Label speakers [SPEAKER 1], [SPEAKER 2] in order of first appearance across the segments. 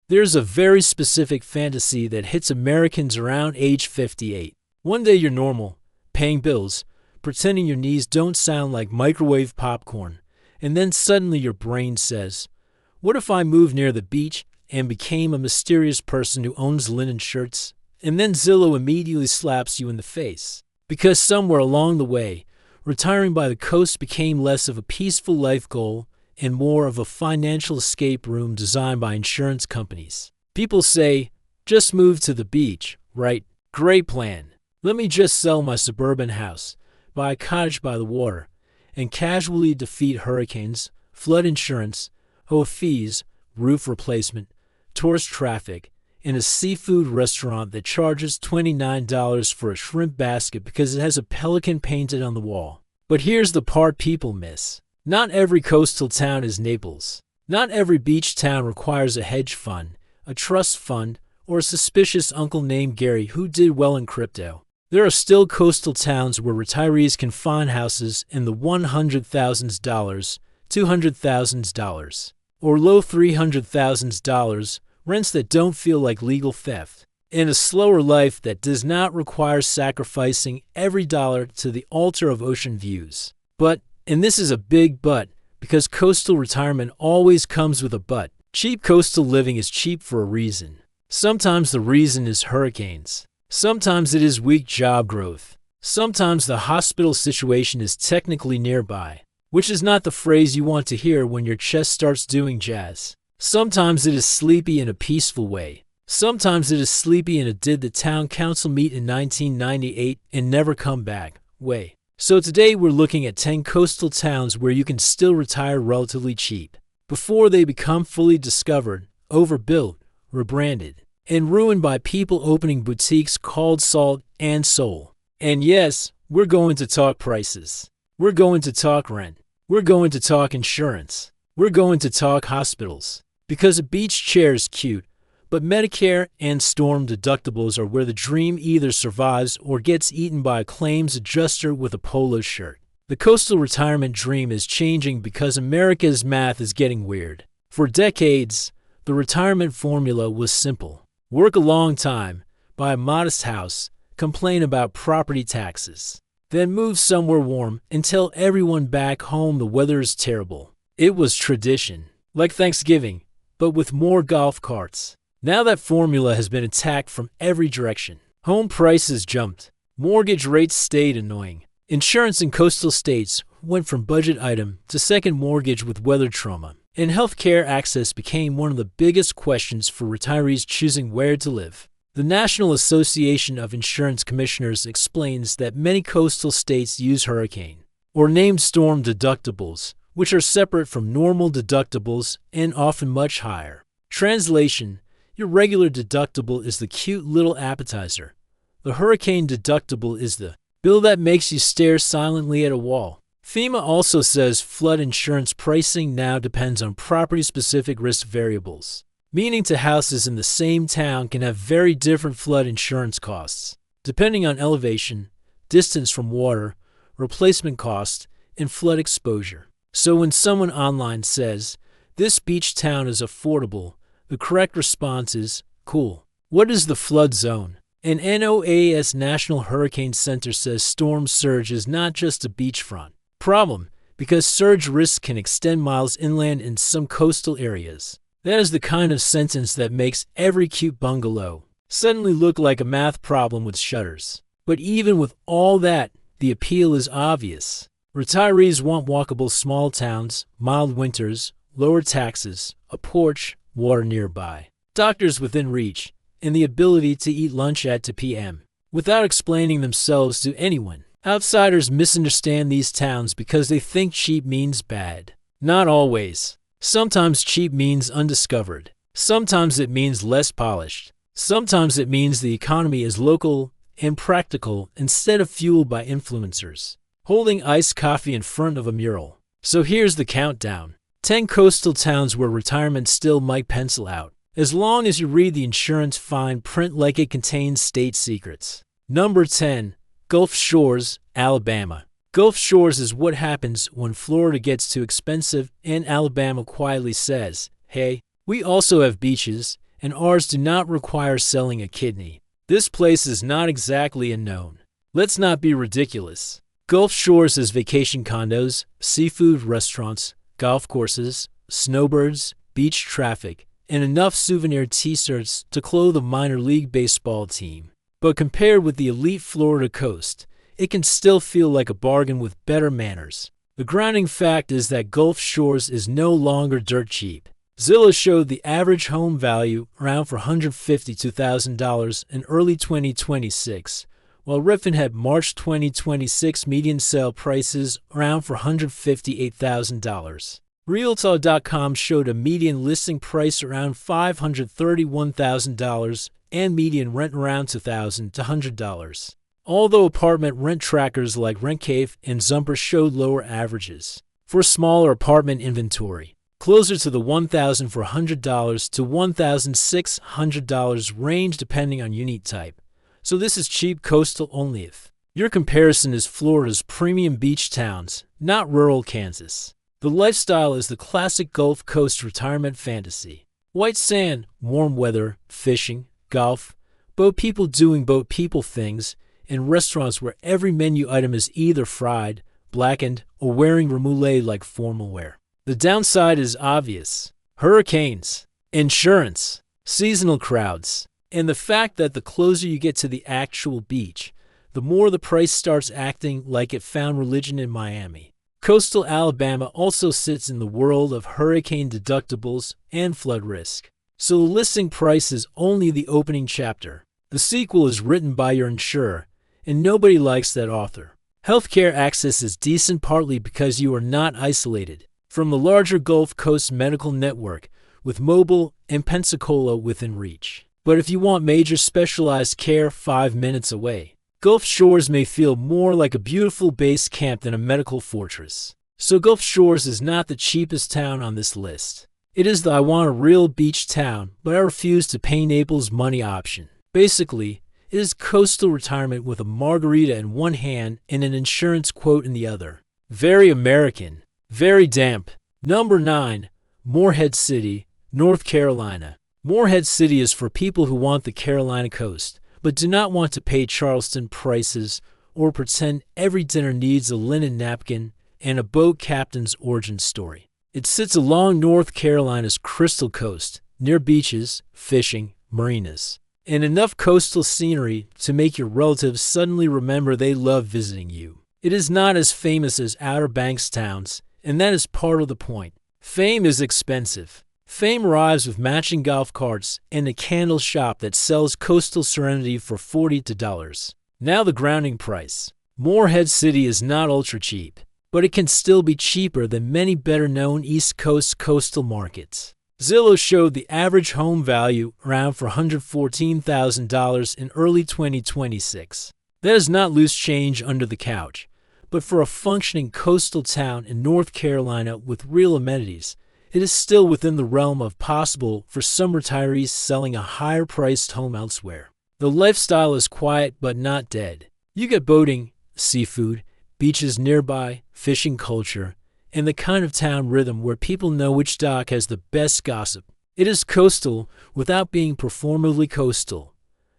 [SPEAKER 1] There's a very specific fantasy that hits Americans around age 58. One day you're normal, paying bills, pretending your knees don't sound like microwave popcorn, and then suddenly your brain says, what if I moved near the beach and became a mysterious person who owns linen shirts? And then Zillow immediately slaps you in the face. Because somewhere along the way, retiring by the coast became less of a peaceful life goal and more of a financial escape room designed by insurance companies. People say, just move to the beach, right? Great plan. Let me just sell my suburban house, buy a cottage by the water, and casually defeat hurricanes, flood insurance, fees, roof replacement, tourist traffic, and a seafood restaurant that charges $29 for a shrimp basket because it has a pelican painted on the wall. But here's the part people miss. Not every coastal town is Naples. Not every beach town requires a hedge fund, a trust fund, or a suspicious uncle named Gary who did well in crypto. There are still coastal towns where retirees can find houses in the $100,000, $200,000, or low $300,000, rents that don't feel like legal theft, and a slower life that does not require sacrificing every dollar to the altar of ocean views. But, and this is a big but, because coastal retirement always comes with a but, cheap coastal living is cheap for a reason. Sometimes the reason is hurricanes. Sometimes it is weak job growth. Sometimes the hospital situation is technically nearby, which is not the phrase you want to hear when your chest starts doing jazz. Sometimes it is sleepy in a peaceful way. Sometimes it is sleepy in a did the town council meet in 1998 and never come back way. So today we're looking at 10 coastal towns where you can still retire relatively cheap before they become fully discovered, overbuilt, rebranded, and ruined by people opening boutiques called Salt and Soul. And yes, we're going to talk prices. We're going to talk rent. We're going to talk insurance. We're going to talk hospitals. Because a beach chair is cute, but Medicare and storm deductibles are where the dream either survives or gets eaten by a claims adjuster with a polo shirt. The coastal retirement dream is changing because America's math is getting weird. For decades, the retirement formula was simple. Work a long time, buy a modest house, complain about property taxes, then move somewhere warm and tell everyone back home the weather is terrible. It was tradition, like Thanksgiving, but with more golf carts. Now that formula has been attacked from every direction. Home prices jumped. Mortgage rates stayed annoying. Insurance in coastal states went from budget item to second mortgage with weather trauma. And healthcare access became one of the biggest questions for retirees choosing where to live. The National Association of Insurance Commissioners explains that many coastal states use hurricane or named storm deductibles, which are separate from normal deductibles and often much higher. Translation: your regular deductible is the cute little appetizer. The hurricane deductible is the bill that makes you stare silently at a wall. FEMA also says flood insurance pricing now depends on property-specific risk variables, meaning to houses in the same town can have very different flood insurance costs, depending on elevation, distance from water, replacement cost, and flood exposure. So when someone online says, this beach town is affordable, the correct response is, cool. What is the flood zone? An NOAA's National Hurricane Center says storm surge is not just a beachfront problem, because surge risk can extend miles inland in some coastal areas. That is the kind of sentence that makes every cute bungalow suddenly look like a math problem with shutters. But even with all that, the appeal is obvious. Retirees want walkable small towns, mild winters, lower taxes, a porch, water nearby, doctors within reach, and the ability to eat lunch at 2 p.m. without explaining themselves to anyone. Outsiders misunderstand these towns because they think cheap means bad. Not always. Sometimes cheap means undiscovered. Sometimes it means less polished. Sometimes it means the economy is local and practical instead of fueled by influencers holding iced coffee in front of a mural. So here's the countdown. 10 coastal towns where retirement still might pencil out, as long as you read the insurance fine print like it contains state secrets. Number 10. Gulf Shores, Alabama. Gulf Shores is what happens when Florida gets too expensive and Alabama quietly says, hey, we also have beaches, and ours do not require selling a kidney. This place is not exactly unknown. Let's not be ridiculous. Gulf Shores has vacation condos, seafood restaurants, golf courses, snowbirds, beach traffic, and enough souvenir t-shirts to clothe a minor league baseball team. But compared with the elite Florida coast, it can still feel like a bargain with better manners. The grounding fact is that Gulf Shores is no longer dirt cheap. Zillow showed the average home value around for $152,000 in early 2026, while Redfin had March 2026 median sale prices around for $158,000. Realtor.com showed a median listing price around $531,000 and median rent around $2,000 to $100. Although apartment rent trackers like RentCave and Zumper showed lower averages. For smaller apartment inventory, closer to the $1,400 to $1,600 range depending on unit type. So this is cheap coastal only if your comparison is Florida's premium beach towns, not rural Kansas. The lifestyle is the classic Gulf Coast retirement fantasy. White sand, warm weather, fishing, golf, boat people doing boat people things, and restaurants where every menu item is either fried, blackened, or wearing remoulade like formal wear. The downside is obvious. Hurricanes, insurance, seasonal crowds, and the fact that the closer you get to the actual beach, the more the price starts acting like it found religion in Miami. Coastal Alabama also sits in the world of hurricane deductibles and flood risk. So the listing price is only the opening chapter. The sequel is written by your insurer, and nobody likes that author. Healthcare access is decent partly because you are not isolated from the larger Gulf Coast medical network, with Mobile and Pensacola within reach. But if you want major specialized care 5 minutes away, Gulf Shores may feel more like a beautiful base camp than a medical fortress. So Gulf Shores is not the cheapest town on this list. It is the I want a real beach town, but I refuse to pay Naples money option. Basically, it is coastal retirement with a margarita in one hand and an insurance quote in the other. Very American. Very damp. Number 9. Morehead City, North Carolina. Morehead City is for people who want the Carolina coast, but do not want to pay Charleston prices or pretend every dinner needs a linen napkin and a boat captain's origin story. It sits along North Carolina's Crystal Coast, near beaches, fishing, marinas, and enough coastal scenery to make your relatives suddenly remember they love visiting you. It is not as famous as Outer Banks towns, and that is part of the point. Fame is expensive. Fame arrives with matching golf carts and a candle shop that sells coastal serenity for $40. Now the grounding price. Morehead City is not ultra cheap, but it can still be cheaper than many better-known East Coast coastal markets. Zillow showed the average home value around for $114,000 in early 2026. That is not loose change under the couch, but for a functioning coastal town in North Carolina with real amenities, it is still within the realm of possible for some retirees selling a higher-priced home elsewhere. The lifestyle is quiet but not dead. You get boating, seafood, beaches nearby, fishing culture, and the kind of town rhythm where people know which dock has the best gossip. It is coastal without being performatively coastal.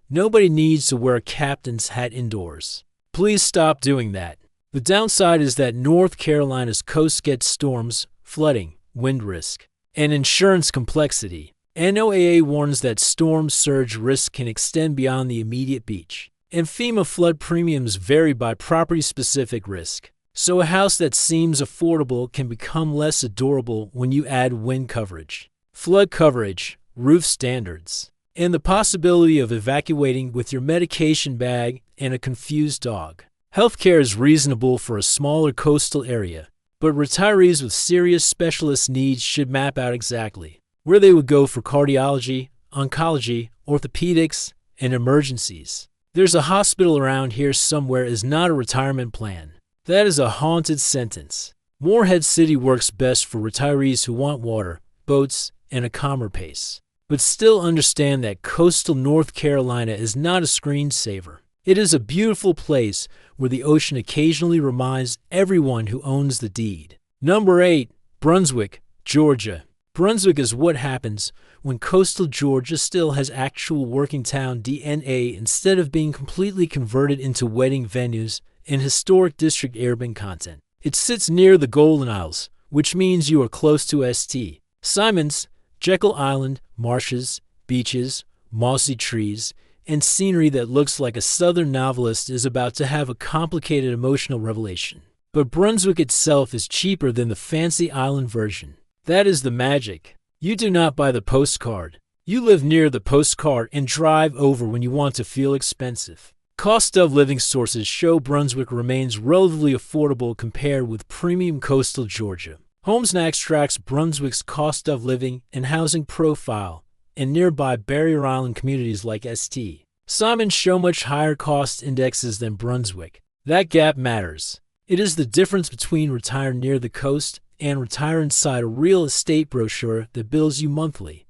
[SPEAKER 1] Nobody needs to wear a captain's hat indoors. Please stop doing that. The downside is that North Carolina's coast gets storms, flooding, wind risk, and insurance complexity. NOAA warns that storm surge risk can extend beyond the immediate beach, and FEMA flood premiums vary by property-specific risk. So a house that seems affordable can become less adorable when you add wind coverage, flood coverage, roof standards, and the possibility of evacuating with your medication bag and a confused dog. Healthcare is reasonable for a smaller coastal area, but retirees with serious specialist needs should map out exactly where they would go for cardiology, oncology, orthopedics, and emergencies. There's a hospital around here somewhere is not a retirement plan. That is a haunted sentence. Morehead City works best for retirees who want water, boats, and a calmer pace, but still understand that coastal North Carolina is not a screensaver. It is a beautiful place where the ocean occasionally reminds everyone who owns the deed. Number 8. Brunswick, Georgia. Brunswick is what happens when coastal Georgia still has actual working town DNA instead of being completely converted into wedding venues and historic district urban content. It sits near the Golden Isles, which means you are close to St. Simons, Jekyll Island, marshes, beaches, mossy trees, and scenery that looks like a southern novelist is about to have a complicated emotional revelation. But Brunswick itself is cheaper than the fancy island version. That is the magic. You do not buy the postcard. You live near the postcard and drive over when you want to feel expensive. Cost of living sources show Brunswick remains relatively affordable compared with premium coastal Georgia. HomeSnacks tracks Brunswick's cost of living and housing profile in nearby barrier island communities like St. Simons show much higher cost indexes than Brunswick. That gap matters. It is the difference between retire near the coast and retire inside a real estate brochure that bills you monthly.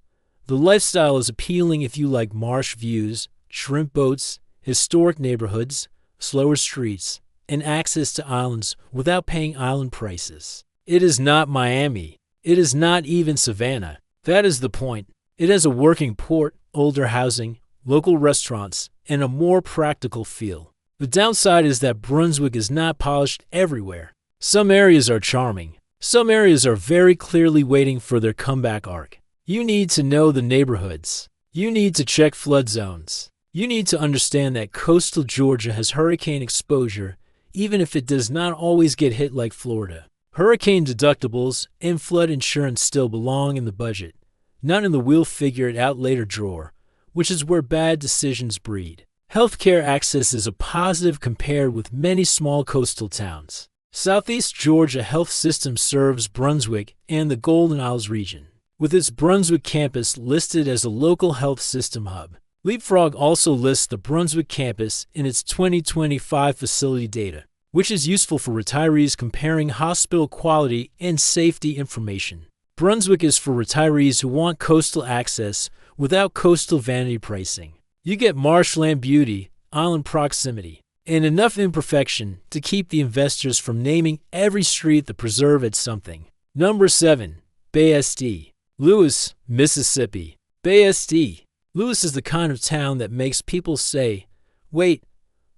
[SPEAKER 1] The lifestyle is appealing if you like marsh views, shrimp boats, historic neighborhoods, slower streets, and access to islands without paying island prices. It is not Miami. It is not even Savannah. That is the point. It has a working port, older housing, local restaurants, and a more practical feel. The downside is that Brunswick is not polished everywhere. Some areas are charming. Some areas are very clearly waiting for their comeback arc. You need to know the neighborhoods. You need to check flood zones. You need to understand that coastal Georgia has hurricane exposure, even if it does not always get hit like Florida. Hurricane deductibles and flood insurance still belong in the budget, not in the we'll figure it out later drawer, which is where bad decisions breed. Healthcare access is a positive compared with many small coastal towns. Southeast Georgia Health System serves Brunswick and the Golden Isles region, with its Brunswick campus listed as a local health system hub. Leapfrog also lists the Brunswick campus in its 2025 facility data, which is useful for retirees comparing hospital quality and safety information. Brunswick is for retirees who want coastal access without coastal vanity pricing. You get marshland beauty, island proximity, and enough imperfection to keep the investors from naming every street the preserve at something. Number 7. Bay St. Louis, Mississippi. Bay St. Louis is the kind of town that makes people say, "Wait,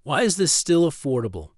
[SPEAKER 1] why is this still affordable?"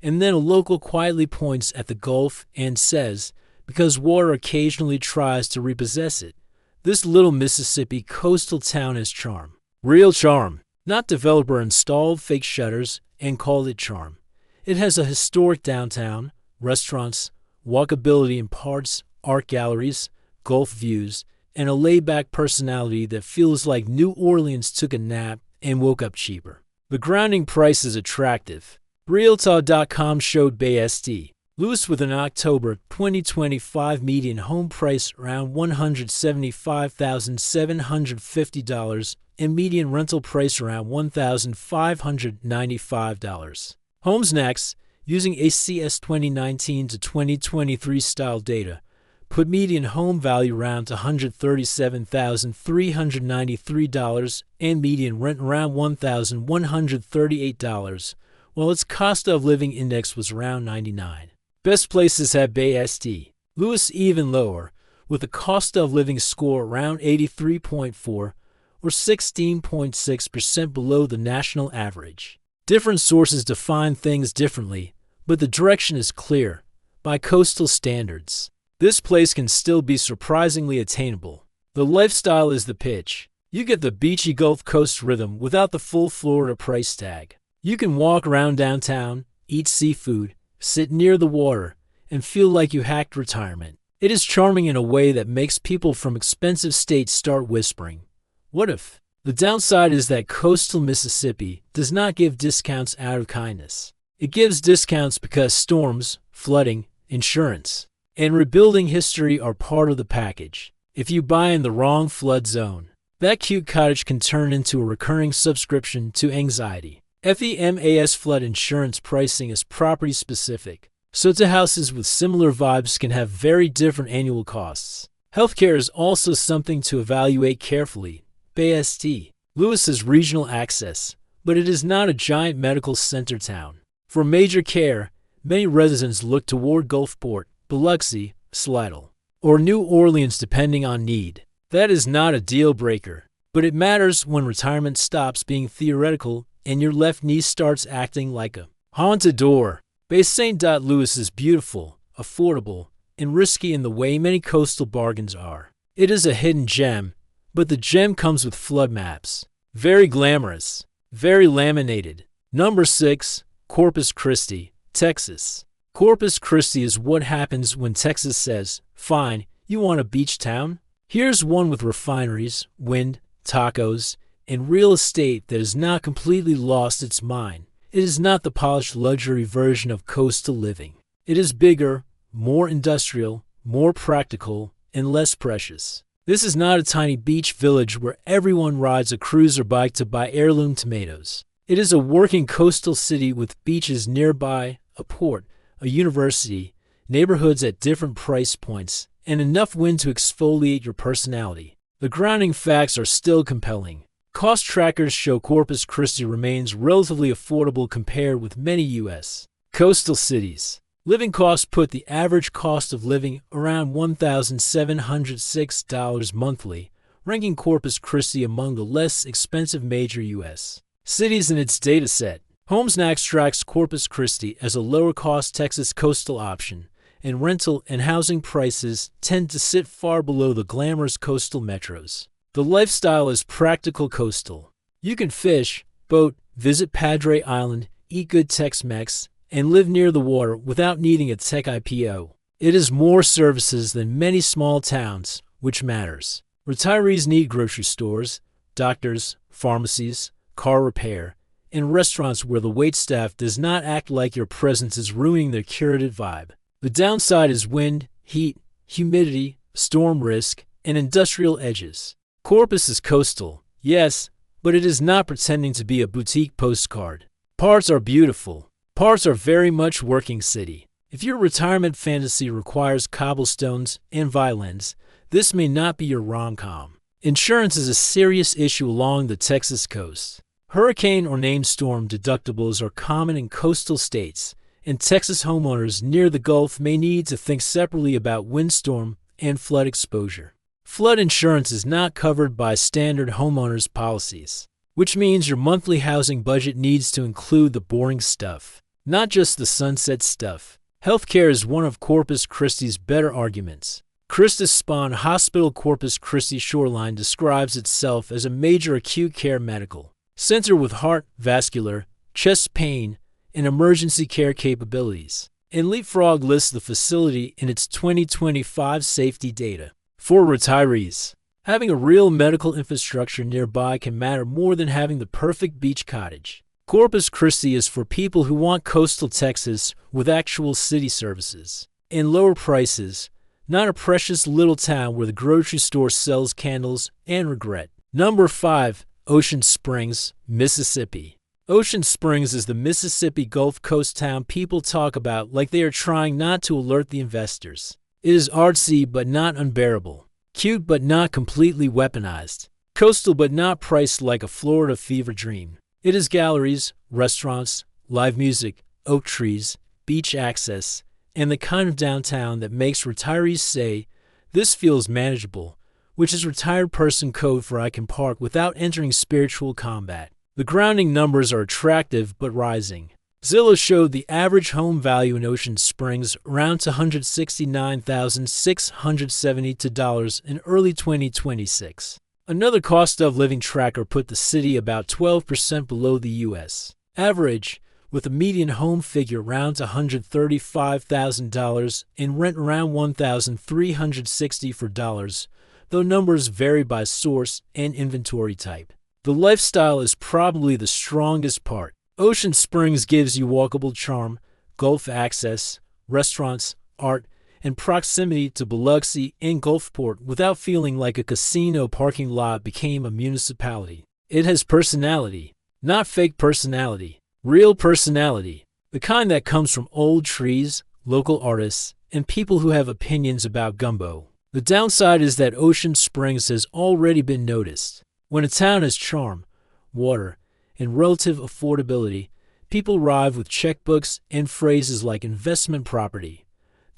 [SPEAKER 1] And then a local quietly points at the Gulf and says, because water occasionally tries to repossess it. This little Mississippi coastal town has charm. Real charm. Not developer installed fake shutters and called it charm. It has a historic downtown, restaurants, walkability in parts, art galleries, Gulf views, and a laid-back personality that feels like New Orleans took a nap and woke up cheaper. The grounding price is attractive. Realtor.com showed Bay St. Louis with an October 2025 median home price around $175,750 and median rental price around $1,595. HomeSnacks, using ACS 2019 to 2023 style data, put median home value around $137,393 and median rent around $1,138, while its cost of living index was around 99. Best places have Bay St. Louis even lower, with a cost of living score around 83.4 or 16.6% below the national average. Different sources define things differently, but the direction is clear, by coastal standards. This place can still be surprisingly attainable. The lifestyle is the pitch. You get the beachy Gulf Coast rhythm without the full Florida price tag. You can walk around downtown, eat seafood, sit near the water, and feel like you hacked retirement. It is charming in a way that makes people from expensive states start whispering, "What if?" The downside is that coastal Mississippi does not give discounts out of kindness. It gives discounts because storms, flooding, insurance, and rebuilding history are part of the package. If you buy in the wrong flood zone, that cute cottage can turn into a recurring subscription to anxiety. FEMAS flood insurance pricing is property specific, so to houses with similar vibes can have very different annual costs. Healthcare is also something to evaluate carefully. Bay St. Louis has regional access, but it is not a giant medical center town. For major care, many residents look toward Gulfport, Biloxi, Slidell. or New Orleans depending on need. That is not a deal breaker, but it matters when retirement stops being theoretical and your left knee starts acting like a haunted door. Bay St. Louis is beautiful, affordable, and risky in the way many coastal bargains are. It is a hidden gem, but the gem comes with flood maps. Very glamorous, very laminated. Number 6, Corpus Christi, Texas. Corpus Christi is what happens when Texas says, "Fine, you want a beach town? Here's one with refineries, wind, tacos, and real estate that has not completely lost its mind." It is not the polished luxury version of coastal living. It is bigger, more industrial, more practical, and less precious. This is not a tiny beach village where everyone rides a cruiser bike to buy heirloom tomatoes. It is a working coastal city with beaches nearby, a port, a university, neighborhoods at different price points, and enough wind to exfoliate your personality. The grounding facts are still compelling. Cost trackers show Corpus Christi remains relatively affordable compared with many U.S. coastal cities. Living costs put the average cost of living around $1,706 monthly, ranking Corpus Christi among the less expensive major U.S. cities in its dataset. HomesNet extracts Corpus Christi as a lower-cost Texas coastal option, and rental and housing prices tend to sit far below the glamorous coastal metros. The lifestyle is practical coastal. You can fish, boat, visit Padre Island, eat good Tex-Mex, and live near the water without needing a tech IPO. It is more services than many small towns, which matters. Retirees need grocery stores, doctors, pharmacies, car repair, and restaurants where the waitstaff does not act like your presence is ruining their curated vibe. The downside is wind, heat, humidity, storm risk, and industrial edges. Corpus is coastal, yes, but it is not pretending to be a boutique postcard. Parts are beautiful. Parts are very much working city. If your retirement fantasy requires cobblestones and violins, this may not be your rom-com. Insurance is a serious issue along the Texas coast. Hurricane or named storm deductibles are common in coastal states, and Texas homeowners near the Gulf may need to think separately about windstorm and flood exposure. Flood insurance is not covered by standard homeowners policies, which means your monthly housing budget needs to include the boring stuff, not just the sunset stuff. Healthcare is one of Corpus Christi's better arguments. Christus Spawn Hospital Corpus Christi Shoreline describes itself as a major acute care medical center with heart, vascular, chest pain, and emergency care capabilities. And Leapfrog lists the facility in its 2025 safety data. For retirees, having a real medical infrastructure nearby can matter more than having the perfect beach cottage. Corpus Christi is for people who want coastal Texas with actual city services and lower prices, not a precious little town where the grocery store sells candles and regret. Number 5, Ocean Springs, Mississippi. Ocean Springs is the Mississippi Gulf Coast town people talk about like they are trying not to alert the investors. It is artsy but not unbearable, cute but not completely weaponized, coastal but not priced like a Florida fever dream. It is galleries, restaurants, live music, oak trees, beach access, and the kind of downtown that makes retirees say, "This feels manageable," which is retired person code for I can park without entering spiritual combat. The grounding numbers are attractive but rising. Zillow showed the average home value in Ocean Springs around $169,672 in early 2026. Another cost of living tracker put the city about 12% below the U.S. average, with a median home figure around $135,000 and rent around $1,360 for dollars, though numbers vary by source and inventory type. The lifestyle is probably the strongest part. Ocean Springs gives you walkable charm, Gulf access, restaurants, art, and proximity to Biloxi and Gulfport without feeling like a casino parking lot became a municipality. It has personality, not fake personality, real personality, the kind that comes from old trees, local artists, and people who have opinions about gumbo. The downside is that Ocean Springs has already been noticed. When a town has charm, water, and relative affordability, people arrive with checkbooks and phrases like investment property.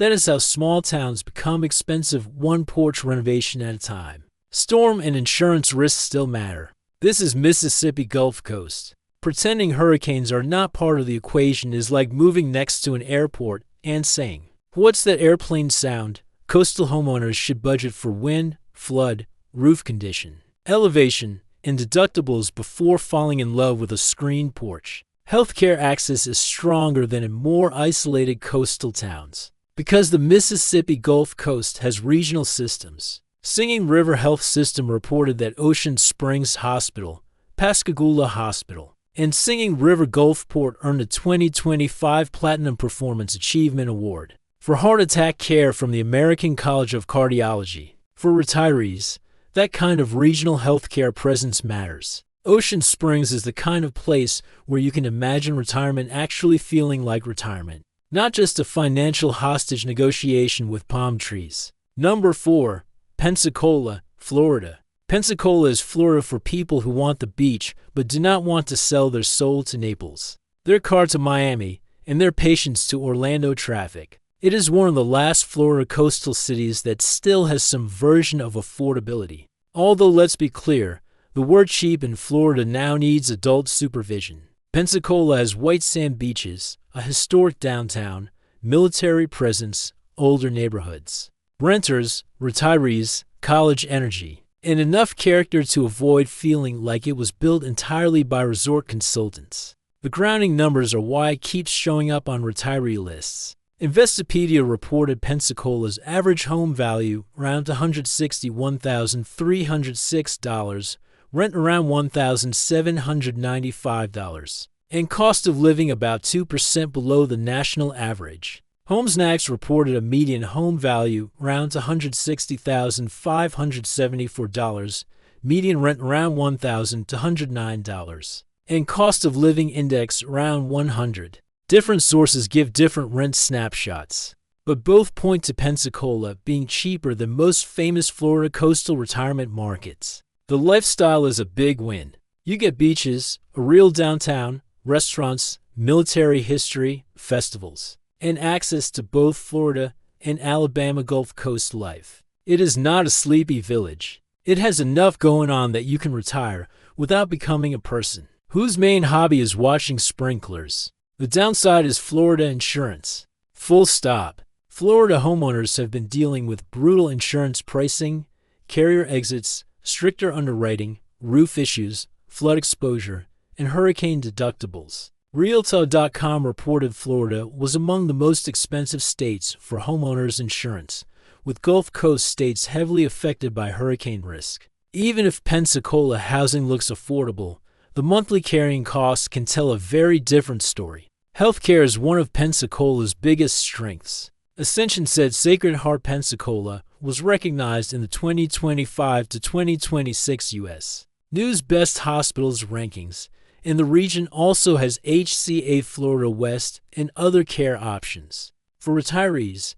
[SPEAKER 1] That is how small towns become expensive, one porch renovation at a time. Storm and insurance risks still matter. This is Mississippi Gulf Coast. Pretending hurricanes are not part of the equation is like moving next to an airport and saying, "What's that airplane sound?" Coastal homeowners should budget for wind, flood, roof condition, elevation, and deductibles before falling in love with a screened porch. Healthcare access is stronger than in more isolated coastal towns because the Mississippi Gulf Coast has regional systems. Singing River Health System reported that Ocean Springs Hospital, Pascagoula Hospital, and Singing River Gulfport earned a 2025 Platinum Performance Achievement Award for heart attack care from the American College of Cardiology. For retirees, that kind of regional healthcare presence matters. Ocean Springs is the kind of place where you can imagine retirement actually feeling like retirement, not just a financial hostage negotiation with palm trees. Number 4. Pensacola, Florida. Pensacola is Florida for people who want the beach but do not want to sell their soul to Naples, their car to Miami, and their patience to Orlando traffic. It is one of the last Florida coastal cities that still has some version of affordability. Although let's be clear, the word cheap in Florida now needs adult supervision. Pensacola has white sand beaches, a historic downtown, military presence, older neighborhoods, renters, retirees, college energy, and enough character to avoid feeling like it was built entirely by resort consultants. The grounding numbers are why it keeps showing up on retiree lists. Investopedia reported Pensacola's average home value around $161,306, rent around $1,795, and cost of living about 2% below the national average. HomesNax reported a median home value around $160,574, median rent around $1,209, and cost of living index around 100. Different sources give different rent snapshots, but both point to Pensacola being cheaper than most famous Florida coastal retirement markets. The lifestyle is a big win. You get beaches, a real downtown, restaurants, military history, festivals, and access to both Florida and Alabama Gulf Coast life. It is not a sleepy village. It has enough going on that you can retire without becoming a person whose main hobby is watching sprinklers. The downside is Florida insurance. Full stop. Florida homeowners have been dealing with brutal insurance pricing, carrier exits, stricter underwriting, roof issues, flood exposure, and hurricane deductibles. Realtor.com reported Florida was among the most expensive states for homeowners insurance, with Gulf Coast states heavily affected by hurricane risk. Even if Pensacola housing looks affordable, the monthly carrying costs can tell a very different story. Healthcare is one of Pensacola's biggest strengths. Ascension said Sacred Heart Pensacola was recognized in the 2025 to 2026 U.S. News Best Hospitals rankings, and the region also has HCA Florida West and other care options. For retirees,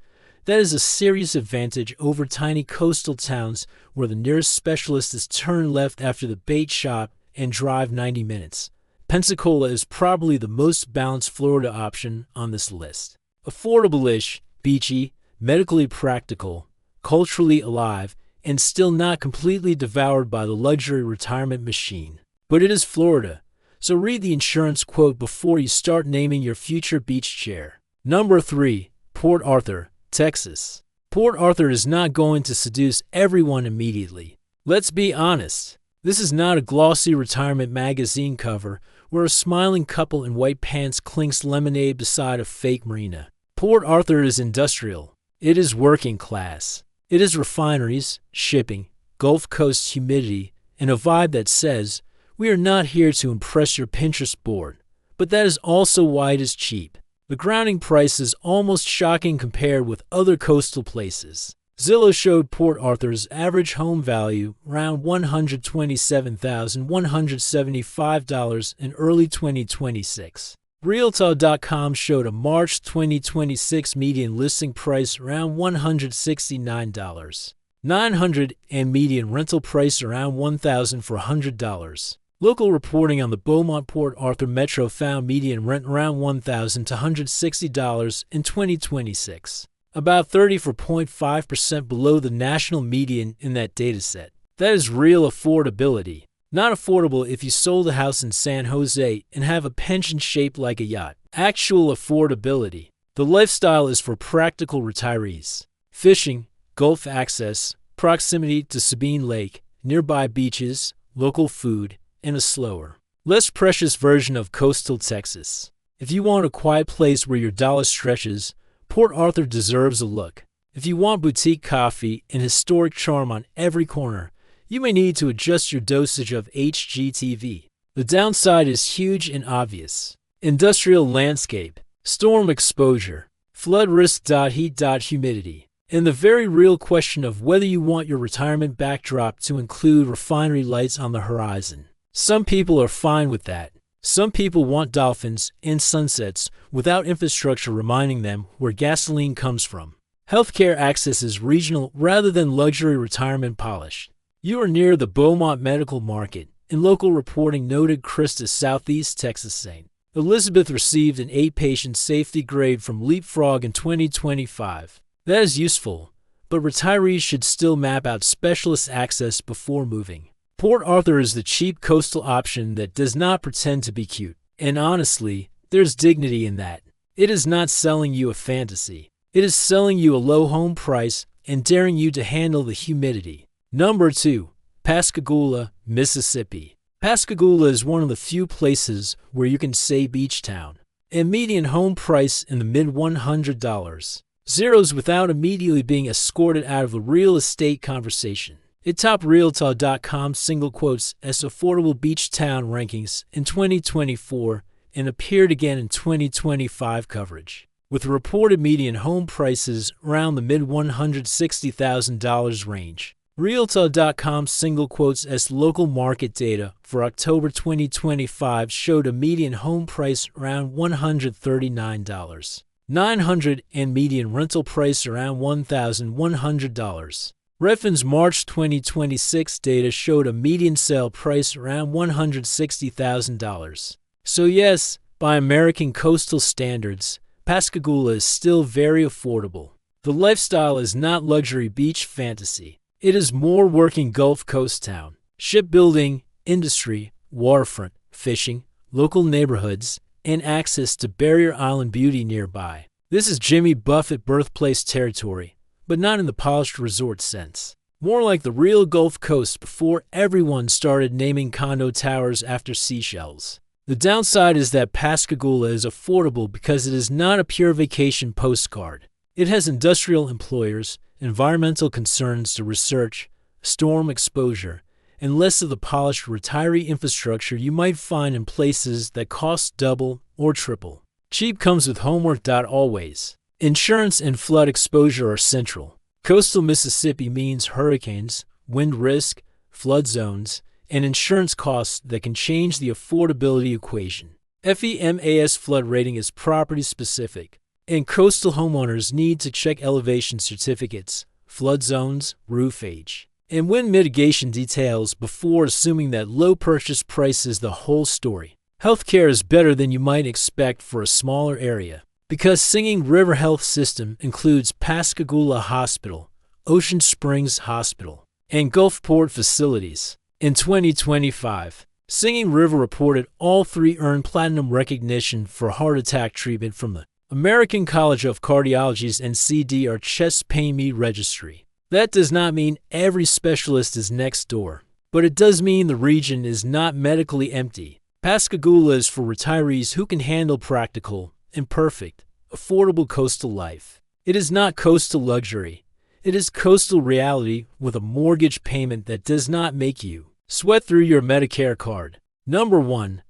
[SPEAKER 1] that is a serious advantage over tiny coastal towns where the nearest specialist is turn left after the bait shop and drive 90 minutes. Pensacola is probably the most balanced Florida option on this list. Affordable-ish, beachy, medically practical, culturally alive, and still not completely devoured by the luxury retirement machine. But it is Florida, so read the insurance quote before you start naming your future beach chair. Number 3. Port Arthur, Texas. Port Arthur is not going to seduce everyone immediately. Let's be honest. This is not a glossy retirement magazine cover where a smiling couple in white pants clinks lemonade beside a fake marina. Port Arthur is industrial. It is working class. It is refineries, shipping, Gulf Coast humidity, and a vibe that says, we are not here to impress your Pinterest board. But that is also why it is cheap. The grounding price is almost shocking compared with other coastal places. Zillow showed Port Arthur's average home value around $127,175 in early 2026. Realtor.com showed a March 2026 median listing price around $169,900 and median rental price around $1,400. Local reporting on the Beaumont-Port Arthur Metro found median rent around $1,260 in 2026. about 34.5% below the national median in that dataset. That is real affordability. Not affordable if you sold a house in San Jose and have a pension shaped like a yacht. Actual affordability. The lifestyle is for practical retirees. Fishing, Gulf access, proximity to Sabine Lake, nearby beaches, local food, and a slower, less precious version of coastal Texas. If you want a quiet place where your dollar stretches, Port Arthur deserves a look. If you want boutique coffee and historic charm on every corner, you may need to adjust your dosage of HGTV. The downside is huge and obvious. Industrial landscape, storm exposure, flood risk. Heat. Humidity, and the very real question of whether you want your retirement backdrop to include refinery lights on the horizon. Some people are fine with that. Some people want dolphins and sunsets without infrastructure reminding them where gasoline comes from. Healthcare access is regional rather than luxury retirement polish. You are near the Beaumont Medical Market, and local reporting noted Christi, Southeast Texas St. Elizabeth received an 8-patient safety grade from Leapfrog in 2025. That is useful, but retirees should still map out specialist access before moving. Port Arthur is the cheap coastal option that does not pretend to be cute. And honestly, there's dignity in that. It is not selling you a fantasy. It is selling you a low home price and daring you to handle the humidity. Number 2. Pascagoula, Mississippi. Pascagoula is one of the few places where you can say beach town. A median home price in the mid-$100. Zeros without immediately being escorted out of the real estate conversation. It topped Realtor.com single quotes as affordable beach town rankings in 2024 and appeared again in 2025 coverage, with reported median home prices around the mid-$160,000 range. Realtor.com single quotes as local market data for October 2025 showed a median home price around $139,900 and median rental price around $1,100. Redfin's March 2026 data showed a median sale price around $160,000. So yes, by American coastal standards, Pascagoula is still very affordable. The lifestyle is not luxury beach fantasy. It is more working Gulf Coast town. Shipbuilding, industry, waterfront, fishing, local neighborhoods, and access to Barrier Island beauty nearby. This is Jimmy Buffett birthplace territory, but not in the polished resort sense. More like the real Gulf Coast before everyone started naming condo towers after seashells. The downside is that Pascagoula is affordable because it is not a pure vacation postcard. It has industrial employers, environmental concerns to research, storm exposure, and less of the polished retiree infrastructure you might find in places that cost double or triple. Cheap comes with homework. Always. Insurance and flood exposure are central. Coastal Mississippi means hurricanes, wind risk, flood zones, and insurance costs that can change the affordability equation. FEMA's flood rating is property specific, and coastal homeowners need to check elevation certificates, flood zones, roof age, and wind mitigation details before assuming that low purchase price is the whole story. Healthcare is better than you might expect for a smaller area, because Singing River Health System includes Pascagoula Hospital, Ocean Springs Hospital, and Gulfport facilities. In 2025, Singing River reported all 3 earned platinum recognition for heart attack treatment from the American College of Cardiology's NCD or Chest Pain Me Registry. That does not mean every specialist is next door, but it does mean the region is not medically empty. Pascagoula is for retirees who can handle practical, imperfect, affordable coastal life. It is not coastal luxury. It is coastal reality with a mortgage payment that does not make you sweat through your Medicare card. Number 1.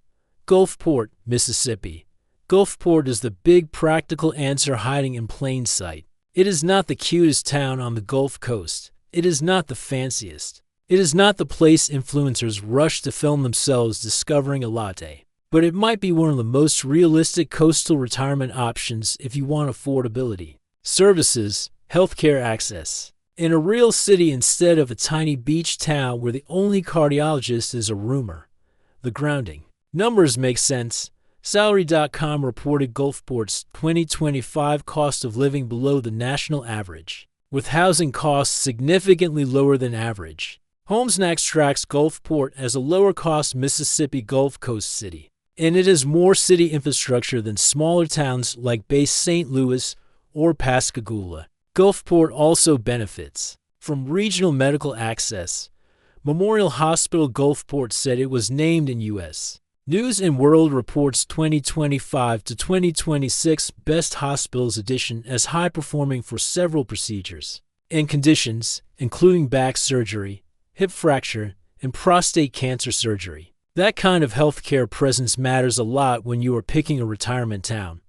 [SPEAKER 1] Gulfport, Mississippi. Gulfport is the big practical answer hiding in plain sight. It is not the cutest town on the Gulf Coast. It is not the fanciest. It is not the place influencers rush to film themselves discovering a latte. But it might be one of the most realistic coastal retirement options if you want affordability, services, healthcare access, in a real city instead of a tiny beach town where the only cardiologist is a rumor. The grounding. Numbers make sense. Salary.com reported Gulfport's 2025 cost of living below the national average, with housing costs significantly lower than average. HomesNax tracks Gulfport as a lower-cost Mississippi Gulf Coast city, and it has more city infrastructure than smaller towns like Bay St. Louis or Pascagoula. Gulfport also benefits from regional medical access. Memorial Hospital Gulfport said it was named in U.S. News & World Report's 2025 to 2026 Best Hospitals edition as high-performing for several procedures and conditions, including back surgery, hip fracture, and prostate cancer surgery. That kind of healthcare presence matters a lot when you are picking a retirement town.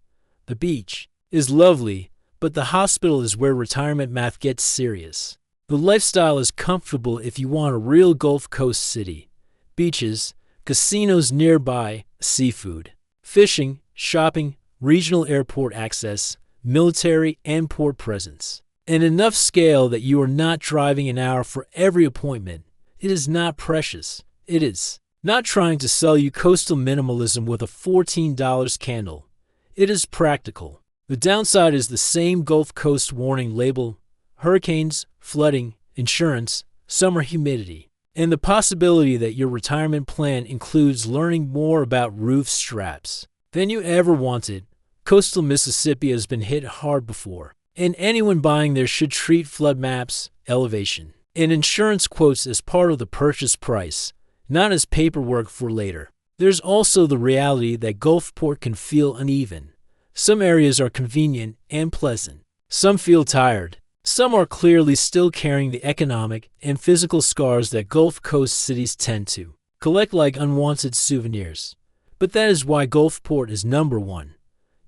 [SPEAKER 1] The beach is lovely, but the hospital is where retirement math gets serious. The lifestyle is comfortable if you want a real Gulf Coast city. Beaches, casinos nearby, seafood, fishing, shopping, regional airport access, military and port presence, and enough scale that you are not driving an hour for every appointment. It is not precious. It is not trying to sell you coastal minimalism with a $14 candle. It is practical. The downside is the same Gulf Coast warning label: hurricanes, flooding, insurance, summer humidity, and the possibility that your retirement plan includes learning more about roof straps than you ever wanted. Coastal Mississippi has been hit hard before, and anyone buying there should treat flood maps, elevation, and insurance quotes as part of the purchase price, not as paperwork for later. There's also the reality that Gulfport can feel uneven. Some areas are convenient and pleasant. Some feel tired. Some are clearly still carrying the economic and physical scars that Gulf Coast cities tend to collect like unwanted souvenirs. But that is why Gulfport is number one.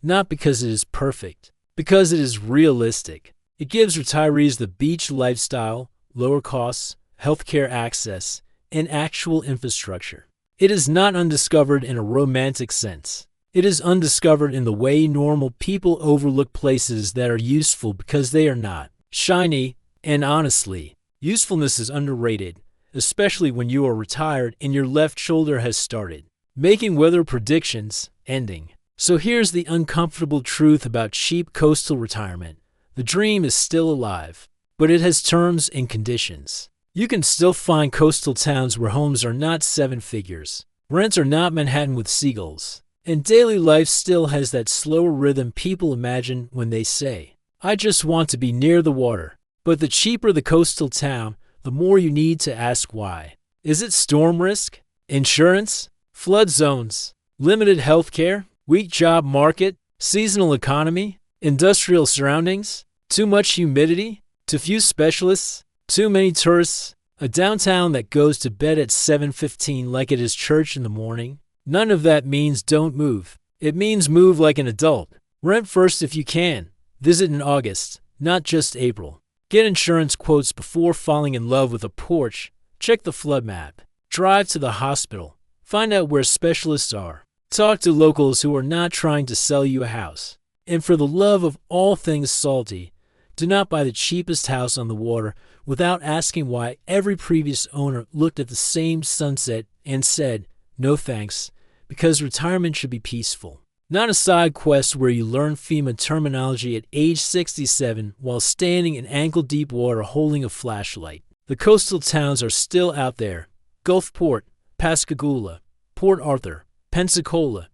[SPEAKER 1] Not because it is perfect, because it is realistic. It gives retirees the beach lifestyle, lower costs, healthcare access, and actual infrastructure. It is not undiscovered in a romantic sense. It is undiscovered in the way normal people overlook places that are useful because they are not. Shiny, and honestly, usefulness is underrated, especially when you are retired and your left shoulder has started making weather predictions. Ending. So here's the uncomfortable truth about cheap coastal retirement. The dream is still alive, but it has terms and conditions. You can still find coastal towns where homes are not seven figures, rents are not Manhattan with seagulls, and daily life still has that slower rhythm people imagine when they say, "I just want to be near the water." But the cheaper the coastal town, the more you need to ask why. Is it storm risk? Insurance? Flood zones? Limited health care? Weak job market? Seasonal economy? Industrial surroundings? Too much humidity? Too few specialists? Too many tourists? A downtown that goes to bed at 7:15 like it is church in the morning? None of that means don't move. It means move like an adult. Rent first if you can. Visit in August, not just April. Get insurance quotes before falling in love with a porch. Check the flood map. Drive to the hospital. Find out where specialists are. Talk to locals who are not trying to sell you a house. And for the love of all things salty, do not buy the cheapest house on the water without asking why every previous owner looked at the same sunset and said, "No thanks," because retirement should be peaceful. Not a side quest where you learn FEMA terminology at age 67 while standing in ankle-deep water holding a flashlight. The coastal towns are still out there. Gulfport, Pascagoula, Port Arthur, Pensacola,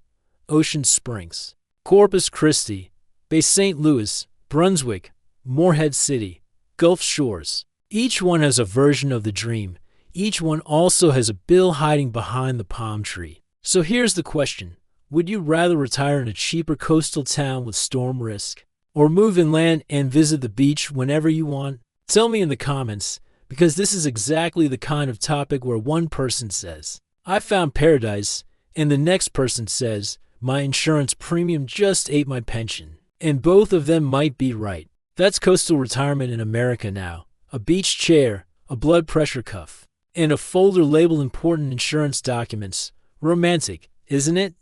[SPEAKER 1] Ocean Springs, Corpus Christi, Bay St. Louis, Brunswick, Morehead City, Gulf Shores. Each one has a version of the dream. Each one also has a bill hiding behind the palm tree. So here's the question. Would you rather retire in a cheaper coastal town with storm risk, or move inland and visit the beach whenever you want? Tell me in the comments, because this is exactly the kind of topic where one person says, "I found paradise," and the next person says, "My insurance premium just ate my pension." And both of them might be right. That's coastal retirement in America now. A beach chair, a blood pressure cuff, and a folder labeled important insurance documents. Romantic, isn't it?